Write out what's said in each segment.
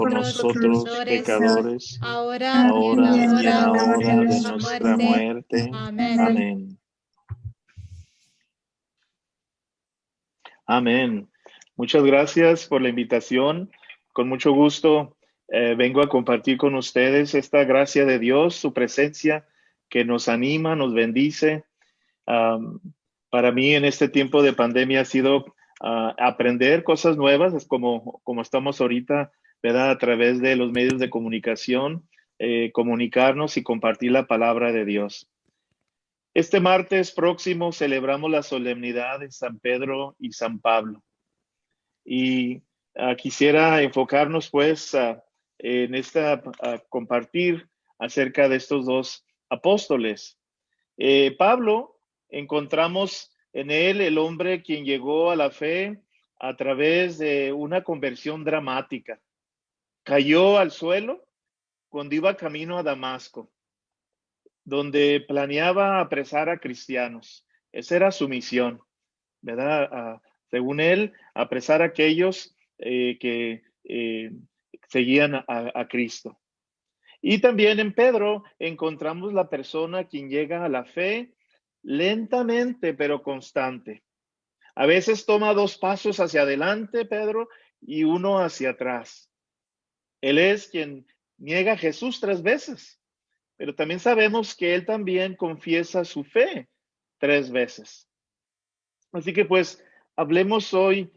por nosotros pecadores, ahora ahora y y en la hora de nuestra nuestra muerte. Amén. Amén. Amén. Muchas gracias por la invitación. Con mucho gusto vengo a compartir con ustedes esta gracia de Dios, su presencia que nos anima, nos bendice. Um, para mí en este tiempo de pandemia ha sido aprender cosas nuevas, es como estamos ahorita, ¿verdad? A través de los medios de comunicación, comunicarnos y compartir la palabra de Dios. Este martes próximo celebramos la solemnidad de San Pedro y San Pablo. Y quisiera enfocarnos pues en compartir acerca de estos dos apóstoles. Pablo, encontramos en él el hombre quien llegó a la fe a través de una conversión dramática. Cayó al suelo cuando iba camino a Damasco, donde planeaba apresar a cristianos. Esa era su misión, ¿verdad? Según él, apresar a aquellos que seguían a Cristo. Y también en Pedro encontramos la persona quien llega a la fe lentamente, pero constante. A veces toma 2 pasos hacia adelante, Pedro, y 1 hacia atrás. Él es quien niega a Jesús 3 veces, pero también sabemos que él también confiesa su fe 3 veces. Así que pues hablemos hoy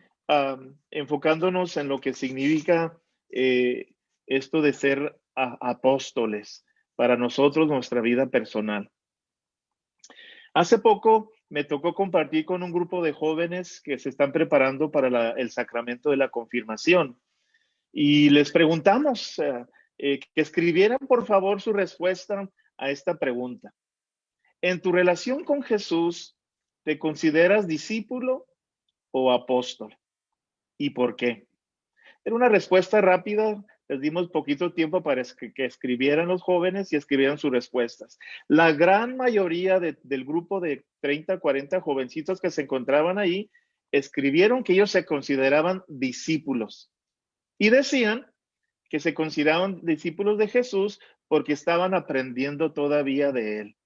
enfocándonos en lo que significa esto de ser apóstoles para nosotros, nuestra vida personal. Hace poco me tocó compartir con un grupo de jóvenes que se están preparando para el sacramento de la confirmación y les preguntamos que escribieran por favor su respuesta a esta pregunta. En tu relación con Jesús, ¿te consideras discípulo o apóstol? ¿Y por qué? Era una respuesta rápida, les dimos poquito tiempo para que escribieran los jóvenes y escribieran sus respuestas. La gran mayoría del grupo de 30, 40 jovencitos que se encontraban ahí, escribieron que ellos se consideraban discípulos y decían que se consideraban discípulos de Jesús porque estaban aprendiendo todavía de él.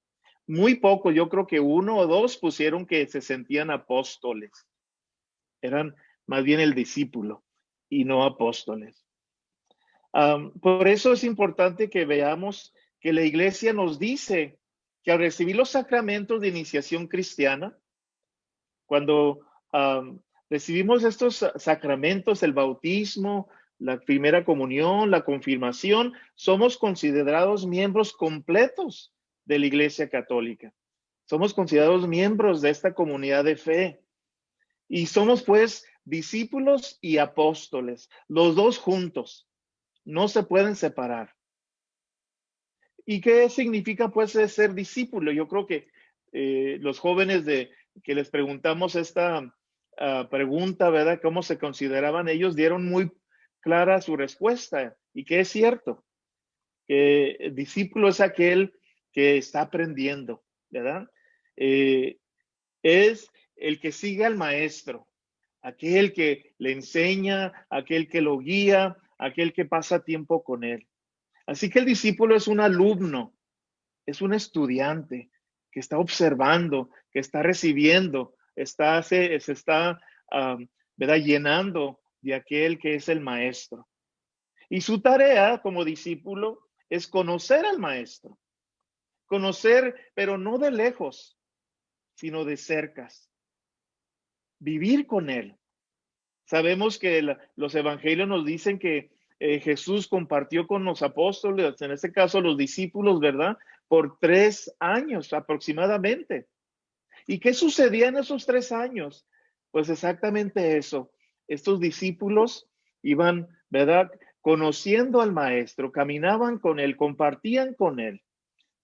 Muy poco, yo creo que 1 o 2 pusieron que se sentían apóstoles. Eran más bien el discípulo y no apóstoles. Por eso es importante que veamos que la iglesia nos dice que al recibir los sacramentos de iniciación cristiana, cuando recibimos estos sacramentos, el bautismo, la primera comunión, la confirmación, somos considerados miembros completos de la Iglesia Católica. Somos considerados miembros de esta comunidad de fe. Y somos pues discípulos y apóstoles, los dos juntos. No se pueden separar. ¿Y qué significa pues ser discípulo? Yo creo que los jóvenes que les preguntamos esta pregunta, ¿verdad? ¿Cómo se consideraban ellos? Dieron muy clara su respuesta y que es cierto. Que el discípulo es aquel que está aprendiendo, ¿verdad? Es el que sigue al maestro, aquel que le enseña, aquel que lo guía, aquel que pasa tiempo con él. Así que el discípulo es un alumno, es un estudiante que está observando, que está recibiendo, se está ¿verdad? Llenando de aquel que es el maestro. Y su tarea como discípulo es conocer al maestro. Conocer, pero no de lejos, sino de cerca. Vivir con él. Sabemos que los evangelios nos dicen que Jesús compartió con los apóstoles, en este caso los discípulos, ¿verdad? Por 3 años aproximadamente. ¿Y qué sucedía en esos 3 años? Pues exactamente eso. Estos discípulos iban, ¿verdad? Conociendo al maestro, caminaban con él, compartían con él.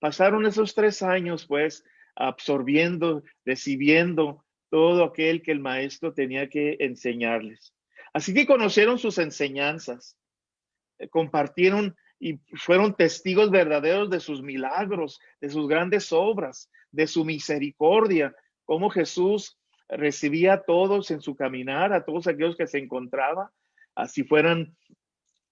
Pasaron esos 3 años, pues, absorbiendo, recibiendo todo aquel que el maestro tenía que enseñarles. Así que conocieron sus enseñanzas, compartieron y fueron testigos verdaderos de sus milagros, de sus grandes obras, de su misericordia, cómo Jesús recibía a todos en su caminar, a todos aquellos que se encontraba, así fueran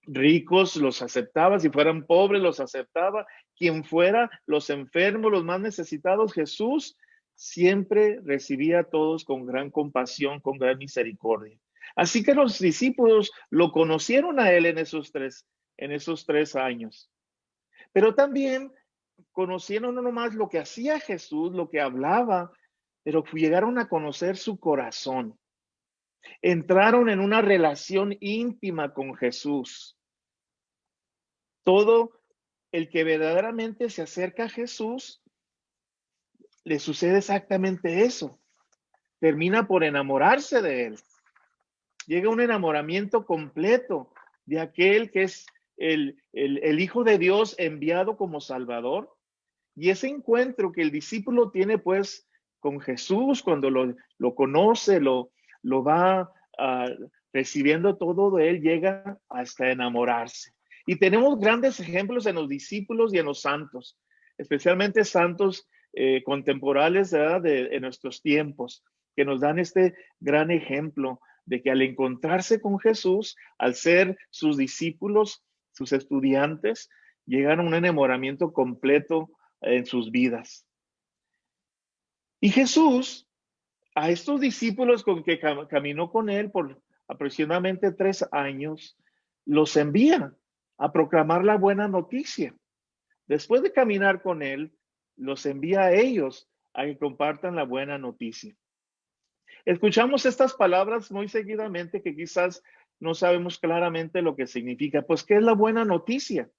ricos los aceptaba, si fueran pobres los aceptaba, quien fuera, los enfermos, los más necesitados, Jesús siempre recibía a todos con gran compasión, con gran misericordia. Así que los discípulos lo conocieron a él en esos 3 años, pero también conocieron no nomás lo que hacía Jesús, lo que hablaba, pero llegaron a conocer su corazón. Entraron en una relación íntima con Jesús. Todo el que verdaderamente se acerca a Jesús, le sucede exactamente eso. Termina por enamorarse de él. Llega un enamoramiento completo de aquel que es el Hijo de Dios enviado como Salvador. Y ese encuentro que el discípulo tiene pues con Jesús, cuando lo conoce, lo va recibiendo todo de él, llega hasta enamorarse. Y tenemos grandes ejemplos en los discípulos y en los santos, especialmente santos contemporáneos de nuestros tiempos, que nos dan este gran ejemplo de que al encontrarse con Jesús, al ser sus discípulos, sus estudiantes, llegan a un enamoramiento completo en sus vidas. Y Jesús, a estos discípulos con que caminó con él por aproximadamente 3 años, los envía a proclamar la buena noticia. Después de caminar con él, los envía a ellos a que compartan la buena noticia. Escuchamos estas palabras muy seguidamente que quizás no sabemos claramente lo que significa. Pues, ¿qué es la buena noticia?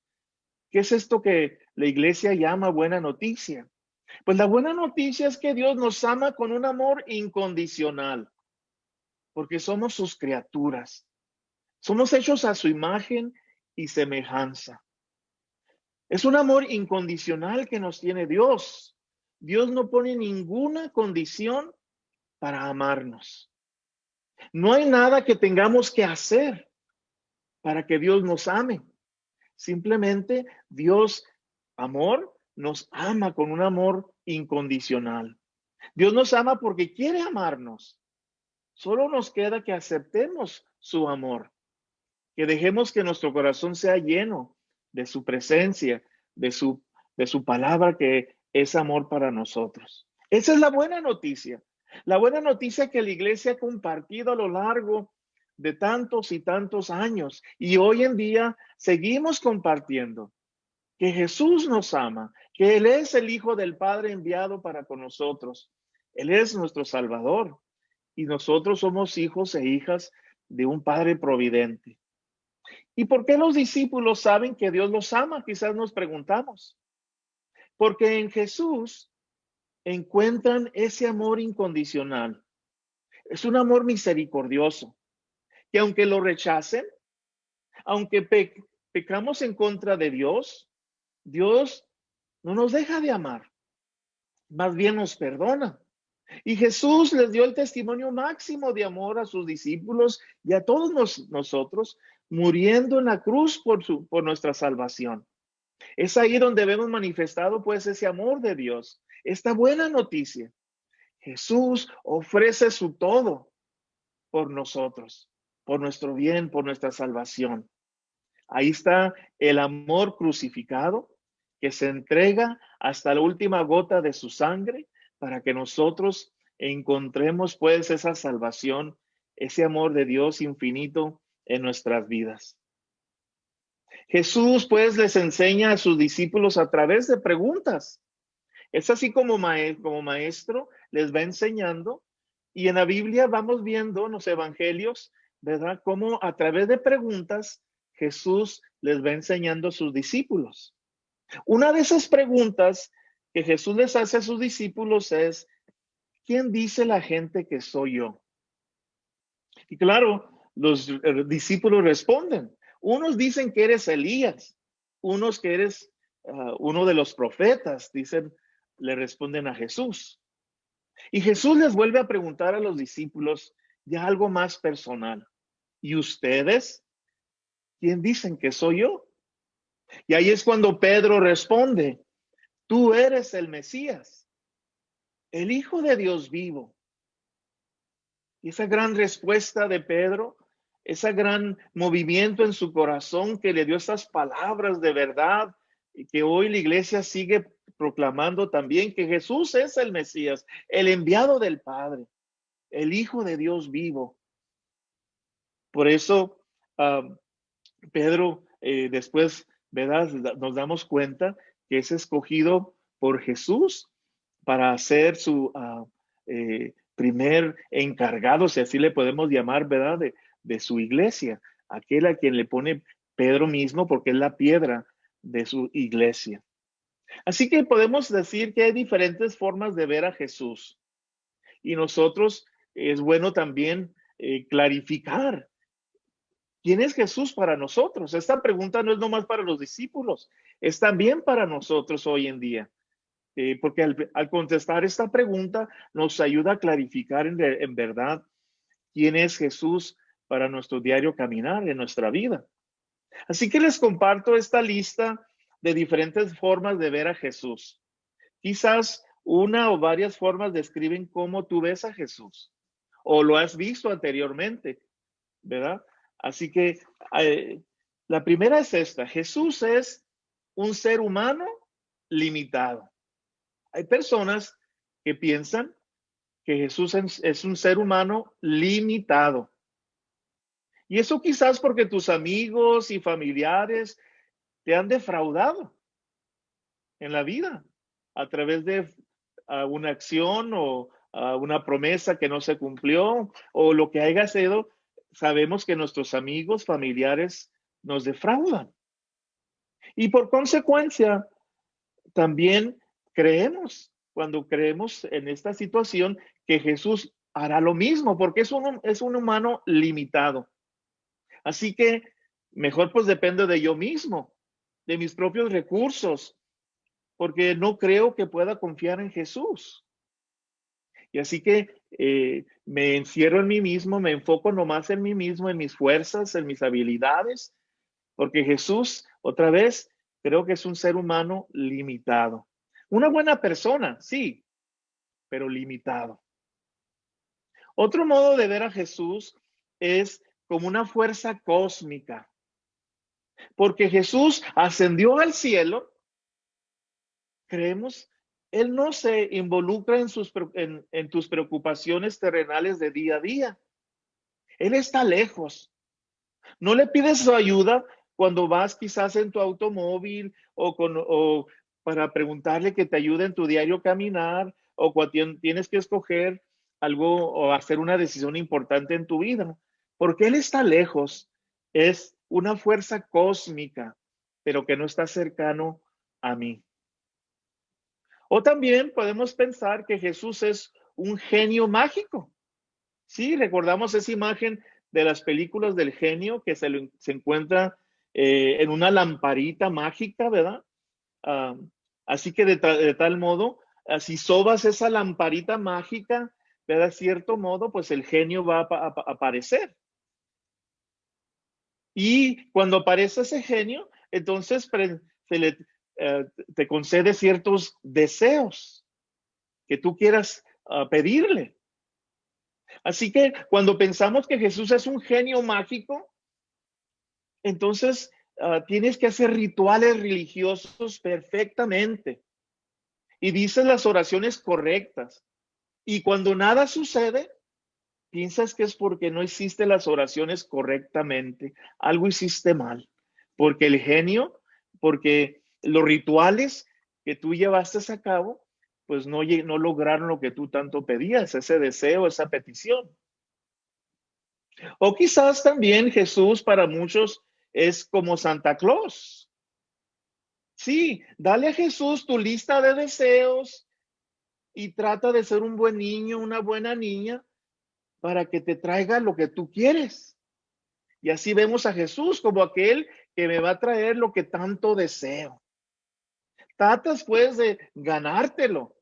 ¿Qué es esto que la iglesia llama buena noticia? Pues la buena noticia es que Dios nos ama con un amor incondicional, porque somos sus criaturas. Somos hechos a su imagen y semejanza. Es un amor incondicional que nos tiene Dios. Dios no pone ninguna condición para amarnos. No hay nada que tengamos que hacer para que Dios nos ame. Simplemente Dios, amor, nos ama con un amor incondicional. Dios nos ama porque quiere amarnos. Solo nos queda que aceptemos su amor, que dejemos que nuestro corazón sea lleno de su presencia, de su, de su palabra que es amor para nosotros. Esa es la buena noticia. La buena noticia que la iglesia ha compartido a lo largo de tantos y tantos años y hoy en día seguimos compartiendo que Jesús nos ama, que Él es el Hijo del Padre enviado para con nosotros. Él es nuestro Salvador y nosotros somos hijos e hijas de un Padre providente. ¿Y por qué los discípulos saben que Dios los ama? Quizás nos preguntamos. Porque en Jesús encuentran ese amor incondicional. Es un amor misericordioso, que aunque lo rechacen, aunque pecamos en contra de Dios, Dios no nos deja de amar, más bien nos perdona. Y Jesús les dio el testimonio máximo de amor a sus discípulos y a todos nosotros, muriendo en la cruz por nuestra salvación. Es ahí donde vemos manifestado pues ese amor de Dios, esta buena noticia. Jesús ofrece su todo por nosotros, por nuestro bien, por nuestra salvación. Ahí está el amor crucificado que se entrega hasta la última gota de su sangre para que nosotros encontremos pues esa salvación, ese amor de Dios infinito en nuestras vidas. Jesús pues les enseña a sus discípulos a través de preguntas. Es así como maestro les va enseñando y en la Biblia vamos viendo en los evangelios, ¿verdad? Cómo a través de preguntas Jesús les va enseñando a sus discípulos. Una de esas preguntas que Jesús les hace a sus discípulos es, ¿quién dice la gente que soy yo? Y claro, los discípulos responden. Unos dicen que eres Elías, unos que eres uno de los profetas, dicen, le responden a Jesús. Y Jesús les vuelve a preguntar a los discípulos ya algo más personal. ¿Y ustedes? ¿Quién dicen que soy yo? Y ahí es cuando Pedro responde, tú eres el Mesías, el Hijo de Dios vivo. Y esa gran respuesta de Pedro ese gran movimiento en su corazón que le dio estas palabras de verdad y que hoy la iglesia sigue proclamando también que Jesús es el Mesías, el enviado del Padre, el Hijo de Dios vivo. Por eso, Pedro, después, ¿verdad? Nos damos cuenta que es escogido por Jesús para ser su primer encargado, si así le podemos llamar, ¿verdad? De su iglesia, aquel a quien le pone Pedro mismo porque es la piedra de su iglesia. Así que podemos decir que hay diferentes formas de ver a Jesús y nosotros es bueno también clarificar quién es Jesús para nosotros. Esta pregunta no es nomás para los discípulos, es también para nosotros hoy en día. Porque al contestar esta pregunta nos ayuda a clarificar en verdad quién es Jesús para nuestro diario caminar en nuestra vida. Así que les comparto esta lista de diferentes formas de ver a Jesús. Quizás una o varias formas describen cómo tú ves a Jesús o lo has visto anteriormente, ¿verdad? Así que la primera es esta. Jesús es un ser humano limitado. Hay personas que piensan que Jesús es un ser humano limitado. Y eso quizás porque tus amigos y familiares te han defraudado en la vida a través de una acción o una promesa que no se cumplió o lo que haya sido. Sabemos que nuestros amigos, familiares nos defraudan. Y por consecuencia, también cuando creemos en esta situación, que Jesús hará lo mismo, porque es un humano limitado. Así que mejor pues depende de yo mismo, de mis propios recursos, porque no creo que pueda confiar en Jesús. Y así que me encierro en mí mismo, me enfoco nomás en mí mismo, en mis fuerzas, en mis habilidades, porque Jesús, otra vez, creo que es un ser humano limitado. Una buena persona, sí, pero limitado. Otro modo de ver a Jesús es como una fuerza cósmica, porque Jesús ascendió al cielo, creemos, Él no se involucra en tus preocupaciones terrenales de día a día. Él está lejos. No le pides su ayuda cuando vas quizás en tu automóvil o para preguntarle que te ayude en tu diario caminar o cuando tienes que escoger algo o hacer una decisión importante en tu vida. Porque Él está lejos. Es una fuerza cósmica, pero que no está cercano a mí. O también podemos pensar que Jesús es un genio mágico. Sí, recordamos esa imagen de las películas del genio que se encuentra en una lamparita mágica, ¿verdad? Ah, así que de tal modo, si sobas esa lamparita mágica, ¿verdad? De cierto modo, pues el genio va a aparecer. Y cuando aparece ese genio, entonces te concede ciertos deseos que tú quieras pedirle. Así que cuando pensamos que Jesús es un genio mágico, entonces tienes que hacer rituales religiosos perfectamente y dices las oraciones correctas. Y cuando nada sucede, piensas que es porque no hiciste las oraciones correctamente. Algo hiciste mal. Porque el genio, porque los rituales que tú llevaste a cabo, pues no lograron lo que tú tanto pedías, ese deseo, esa petición. O quizás también Jesús para muchos es como Santa Claus. Sí, dale a Jesús tu lista de deseos y trata de ser un buen niño, una buena niña, para que te traiga lo que tú quieres. Y así vemos a Jesús como aquel que me va a traer lo que tanto deseo. Tratas pues de ganártelo,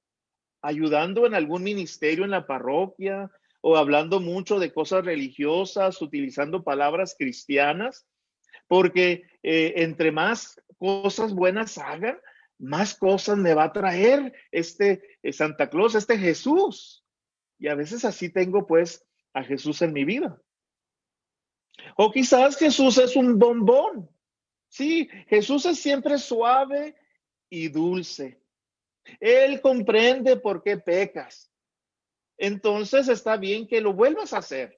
ayudando en algún ministerio en la parroquia o hablando mucho de cosas religiosas, utilizando palabras cristianas, porque entre más cosas buenas hagan, más cosas me va a traer este Santa Claus, este Jesús. Y a veces así tengo pues a Jesús en mi vida. O quizás Jesús es un bombón. Sí, Jesús es siempre suave y dulce. Él comprende por qué pecas. Entonces está bien que lo vuelvas a hacer.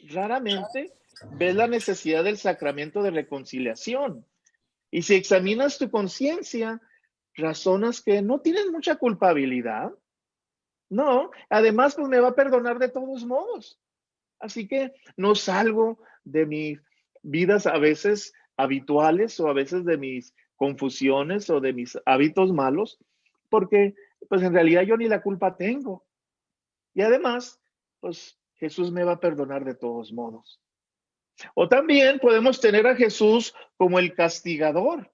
Raramente ves la necesidad del sacramento de reconciliación. Y si examinas tu conciencia, razonas que no tienes mucha culpabilidad. No, además, pues me va a perdonar de todos modos. Así que no salgo de mis vidas a veces habituales o a veces de mis confusiones o de mis hábitos malos, porque pues en realidad yo ni la culpa tengo. Y además, pues Jesús me va a perdonar de todos modos. O también podemos tener a Jesús como el castigador.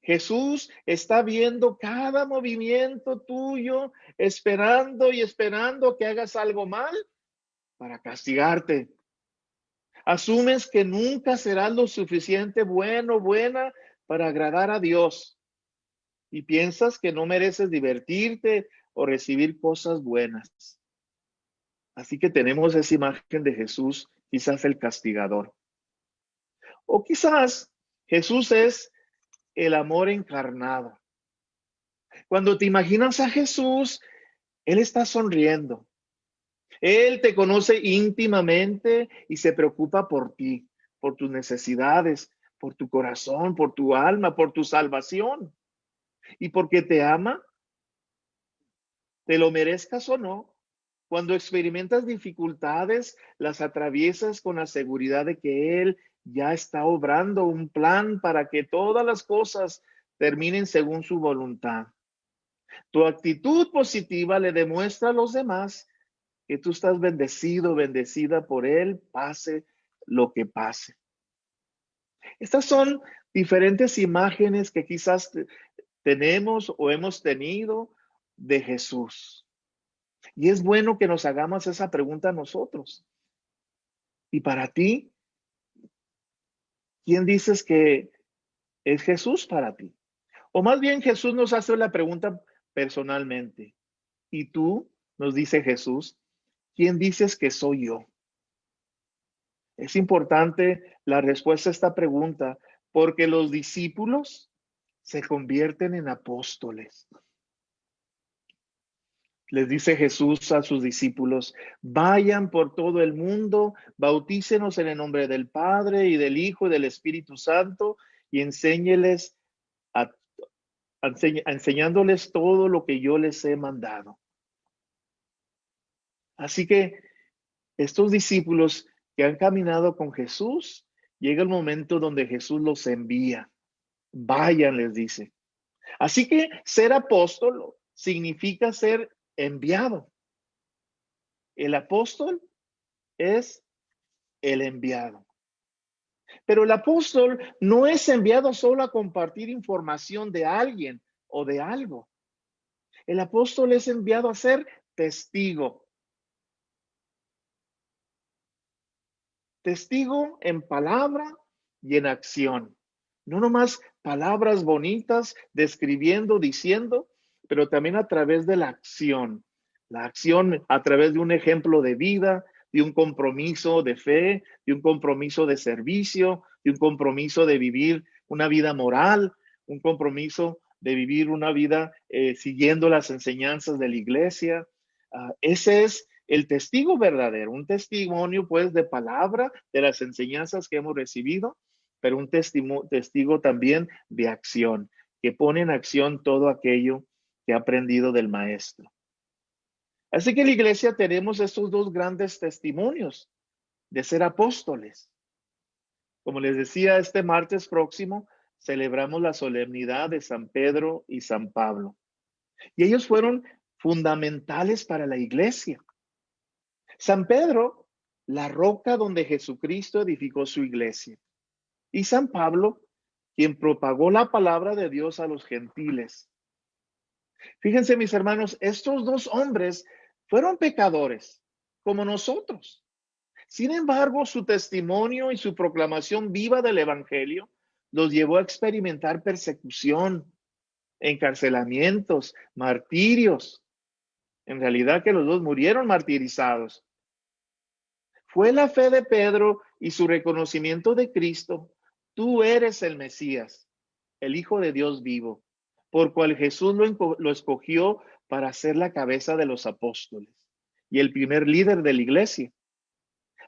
Jesús está viendo cada movimiento tuyo, esperando y esperando que hagas algo mal para castigarte. Asumes que nunca serás lo suficiente bueno, buena para agradar a Dios y piensas que no mereces divertirte o recibir cosas buenas. Así que tenemos esa imagen de Jesús, quizás el castigador. O quizás Jesús es el amor encarnado. Cuando te imaginas a Jesús, Él está sonriendo. Él te conoce íntimamente y se preocupa por ti, por tus necesidades, por tu corazón, por tu alma, por tu salvación. Y porque te ama, te lo merezcas o no, cuando experimentas dificultades, las atraviesas con la seguridad de que Él ya está obrando un plan para que todas las cosas terminen según su voluntad. Tu actitud positiva le demuestra a los demás que tú estás bendecido, bendecida por Él, pase lo que pase. Estas son diferentes imágenes que quizás tenemos o hemos tenido de Jesús. Y es bueno que nos hagamos esa pregunta a nosotros. Y para ti, ¿quién dices que es Jesús para ti? O más bien Jesús nos hace la pregunta personalmente. Y tú, nos dice Jesús, ¿quién dices que soy yo? Es importante la respuesta a esta pregunta porque los discípulos se convierten en apóstoles. Les dice Jesús a sus discípulos, vayan por todo el mundo, bautícenos en el nombre del Padre y del Hijo y del Espíritu Santo y enséñeles enseñándoles todo lo que yo les he mandado. Así que estos discípulos que han caminado con Jesús, llega el momento donde Jesús los envía. Vayan, les dice. Así que ser apóstol significa ser enviado. El apóstol es el enviado. Pero el apóstol no es enviado solo a compartir información de alguien o de algo. El apóstol es enviado a ser testigo. Testigo en palabra y en acción. No nomás palabras bonitas, describiendo, diciendo, pero también a través de la acción. La acción a través de un ejemplo de vida, de un compromiso de fe, de un compromiso de servicio, de un compromiso de vivir una vida moral, un compromiso de vivir una vida siguiendo las enseñanzas de la iglesia. Ese es el testigo verdadero, un testimonio pues de palabra, de las enseñanzas que hemos recibido, pero un testigo también de acción, que pone en acción todo aquello que ha aprendido del maestro. Así que en la iglesia tenemos estos dos grandes testimonios de ser apóstoles. Como les decía, este martes próximo celebramos la solemnidad de San Pedro y San Pablo. Y ellos fueron fundamentales para la iglesia. San Pedro, la roca donde Jesucristo edificó su iglesia. Y San Pablo, quien propagó la palabra de Dios a los gentiles. Fíjense, mis hermanos, estos dos hombres fueron pecadores, como nosotros. Sin embargo, su testimonio y su proclamación viva del Evangelio los llevó a experimentar persecución, encarcelamientos, martirios. En realidad que los dos murieron martirizados. Fue la fe de Pedro y su reconocimiento de Cristo. Tú eres el Mesías, el Hijo de Dios vivo, por cual Jesús lo escogió para ser la cabeza de los apóstoles y el primer líder de la iglesia.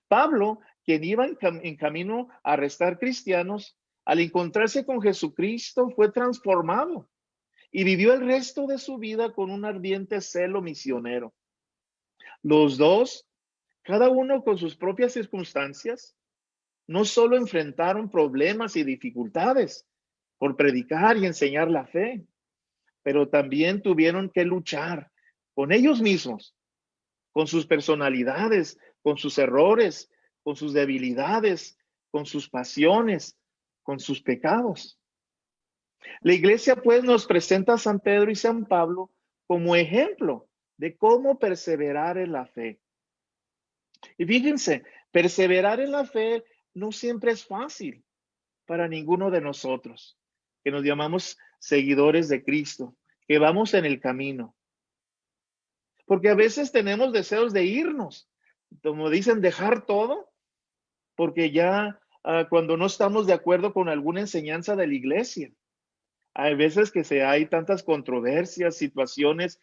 Pablo, quien iba en camino a arrestar cristianos, al encontrarse con Jesucristo fue transformado y vivió el resto de su vida con un ardiente celo misionero. Los dos, cada uno con sus propias circunstancias, no solo enfrentaron problemas y dificultades por predicar y enseñar la fe, pero también tuvieron que luchar con ellos mismos, con sus personalidades, con sus errores, con sus debilidades, con sus pasiones, con sus pecados. La iglesia pues nos presenta a San Pedro y San Pablo como ejemplo de cómo perseverar en la fe. Y fíjense, perseverar en la fe no siempre es fácil para ninguno de nosotros, que nos llamamos seguidores de Cristo, que vamos en el camino. Porque a veces tenemos deseos de irnos, como dicen, dejar todo, porque ya cuando no estamos de acuerdo con alguna enseñanza de la iglesia. Hay veces que hay tantas controversias, situaciones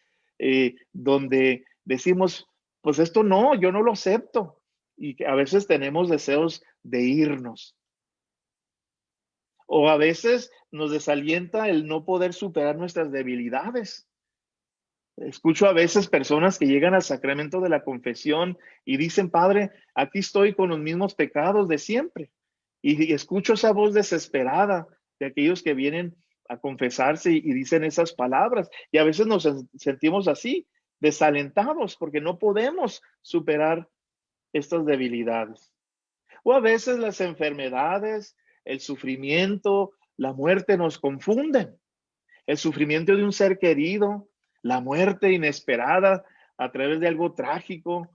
donde decimos, pues esto no, yo no lo acepto. Y a veces tenemos deseos de irnos. O a veces nos desalienta el no poder superar nuestras debilidades. Escucho a veces personas que llegan al sacramento de la confesión y dicen, Padre, aquí estoy con los mismos pecados de siempre. Y escucho esa voz desesperada de aquellos que vienen a confesarse y dicen esas palabras. Y a veces nos sentimos así, desalentados, porque no podemos superar estas debilidades. O a veces las enfermedades, el sufrimiento, la muerte nos confunden. El sufrimiento de un ser querido, la muerte inesperada a través de algo trágico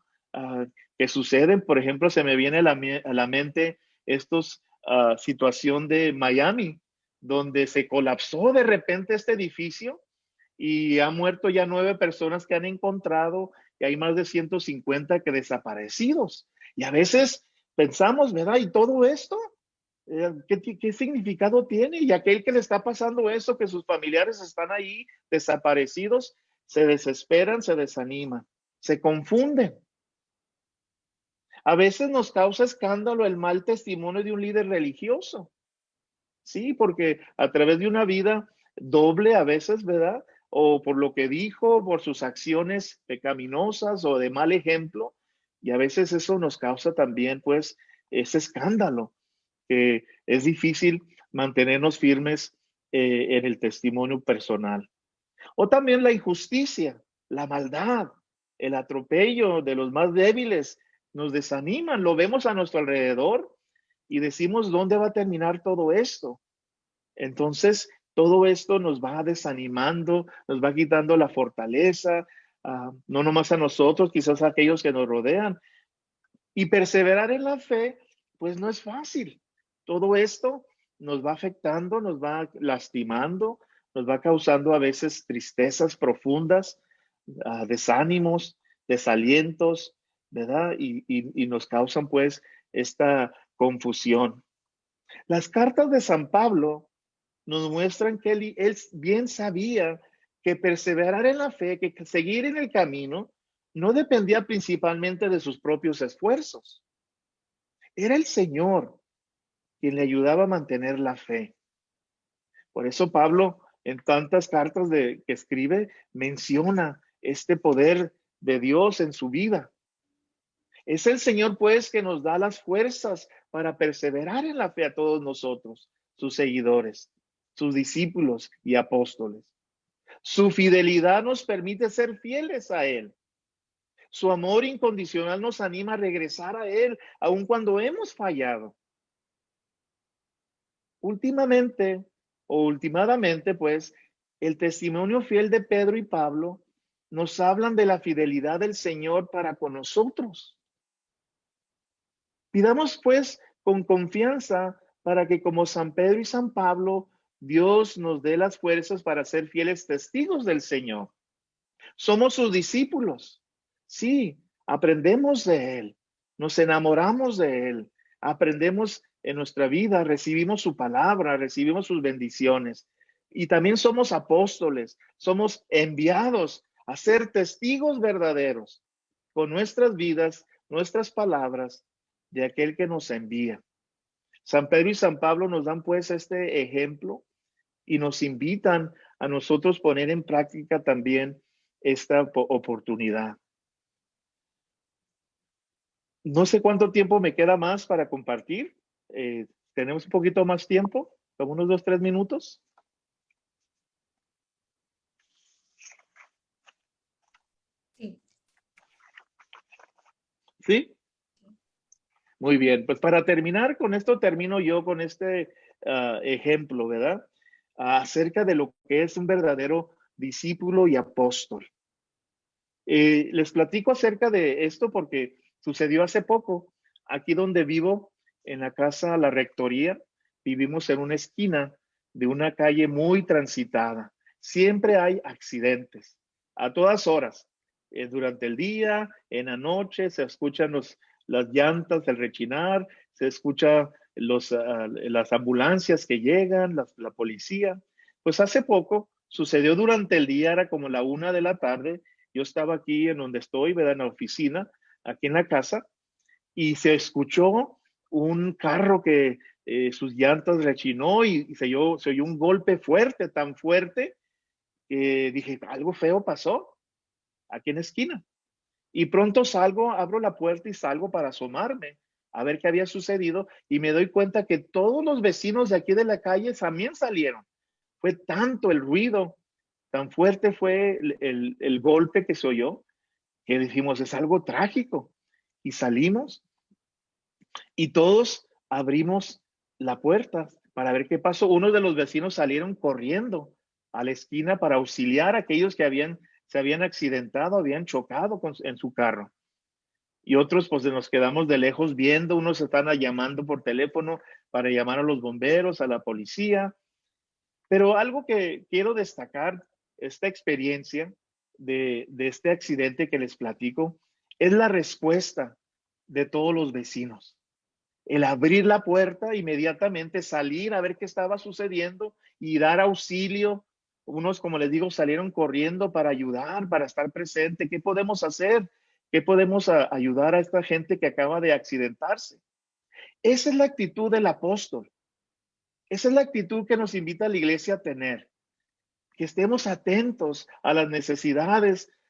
que suceden. Por ejemplo, se me viene a la mente estos situación de Miami, donde se colapsó de repente este edificio y han muerto ya 9 personas que han encontrado y hay más de 150 que desaparecidos. Y a veces pensamos, ¿verdad? ¿Y todo esto? ¿Qué significado tiene? Y aquel que le está pasando eso, que sus familiares están ahí desaparecidos, se desesperan, se desaniman, se confunden. A veces nos causa escándalo el mal testimonio de un líder religioso. Sí, porque a través de una vida doble a veces, ¿verdad? O por lo que dijo, por sus acciones pecaminosas o de mal ejemplo. Y a veces eso nos causa también, pues, ese escándalo, que es difícil mantenernos firmes en el testimonio personal. O también la injusticia, la maldad, el atropello de los más débiles nos desaniman, lo vemos a nuestro alrededor y decimos, ¿dónde va a terminar todo esto? Entonces, todo esto nos va desanimando, nos va quitando la fortaleza, no nomás a nosotros, quizás a aquellos que nos rodean. Y perseverar en la fe, pues no es fácil. Todo esto nos va afectando, nos va lastimando, nos va causando a veces tristezas profundas, desánimos, desalientos, ¿verdad? Y nos causan pues esta confusión. Las cartas de San Pablo nos muestran que él bien sabía que perseverar en la fe, que seguir en el camino, no dependía principalmente de sus propios esfuerzos. Era el Señor quien le ayudaba a mantener la fe. Por eso Pablo, en tantas cartas que escribe, menciona este poder de Dios en su vida. Es el Señor, pues, que nos da las fuerzas para perseverar en la fe a todos nosotros, sus seguidores, sus discípulos y apóstoles. Su fidelidad nos permite ser fieles a Él. Su amor incondicional nos anima a regresar a Él, aun cuando hemos fallado. Últimamente, pues, el testimonio fiel de Pedro y Pablo nos hablan de la fidelidad del Señor para con nosotros. Pidamos, pues, con confianza para que como San Pedro y San Pablo, Dios nos dé las fuerzas para ser fieles testigos del Señor. Somos sus discípulos. Sí, aprendemos de Él, nos enamoramos de Él, aprendemos en nuestra vida, recibimos su palabra, recibimos sus bendiciones. Y también somos apóstoles, somos enviados a ser testigos verdaderos con nuestras vidas, nuestras palabras de aquel que nos envía. San Pedro y San Pablo nos dan pues este ejemplo y nos invitan a nosotros poner en práctica también esta oportunidad. No sé cuánto tiempo me queda más para compartir. ¿Tenemos un poquito más tiempo? ¿Como unos 2, 3 minutos? Sí. ¿Sí? Muy bien. Pues para terminar con esto, termino yo con este ejemplo, ¿verdad? Acerca de lo que es un verdadero discípulo y apóstol. Les platico acerca de esto porque sucedió hace poco. Aquí donde vivo, en la casa La Rectoría, vivimos en una esquina de una calle muy transitada. Siempre hay accidentes, a todas horas. Durante el día, en la noche, se escuchan las llantas, el rechinar, se escucha las ambulancias que llegan, la policía. Pues hace poco sucedió durante el día, era como la 1 de la tarde. Yo estaba aquí en donde estoy, ¿verdad? En la oficina, aquí en la casa, y se escuchó un carro que sus llantas rechinó y se oyó un golpe fuerte, tan fuerte, que dije, algo feo pasó aquí en la esquina. Y pronto salgo, abro la puerta y salgo para asomarme a ver qué había sucedido y me doy cuenta que todos los vecinos de aquí de la calle también salieron. Fue tanto el ruido, tan fuerte fue el golpe que se oyó, que dijimos, es algo trágico. Y salimos y todos abrimos la puerta para ver qué pasó. Uno de los vecinos salieron corriendo a la esquina para auxiliar a aquellos que se habían accidentado, habían chocado en su carro. Y otros pues nos quedamos de lejos viendo, unos están llamando por teléfono para llamar a los bomberos, a la policía. Pero algo que quiero destacar, esta experiencia de este accidente que les platico, es la respuesta de todos los vecinos. El abrir la puerta, inmediatamente salir a ver qué estaba sucediendo y dar auxilio. Unos, como les digo, salieron corriendo para ayudar, para estar presente. ¿Qué podemos hacer? ¿Qué podemos ayudar a esta gente que acaba de accidentarse? Esa es la actitud del apóstol. Esa es la actitud que nos invita a la iglesia a tener, que estemos atentos a las necesidades